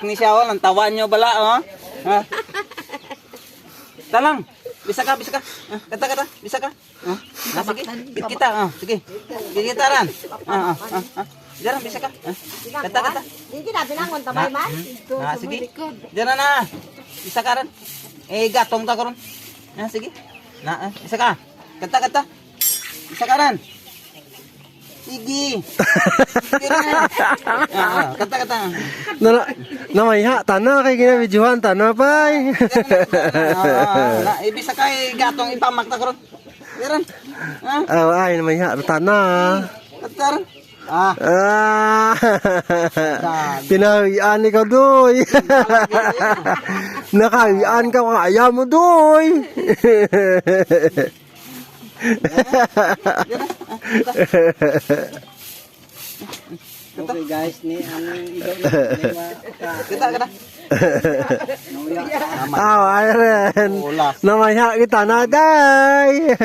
Galak ni siya, oh. Ang tawa nyo bala, oh. Ha? Talang. Bisa ka. Kata. Bisa ka. Sige. Bit kita, sige. Bit kita ran. Diyan, bisa ka. Kata. Hindi na binangon tabay man. Sige. Diyan na. Bisa ka ran. Gatong ta karon. Sige. Bisa ka. Kata. Bisa ka ran. Sige. Kata. Namaya, tanah kay ginabidyohan, tanah pay. Bisa ka gatong ipamakta karon. Diyan. Ay, namaya, tanah. Kata. Pinahiyan ikaw, Doy. Nakahiyan ka, kaya mo, Doy. Okay guys, ni ang ilaw Kita. Ayan. Namaya kita na, day.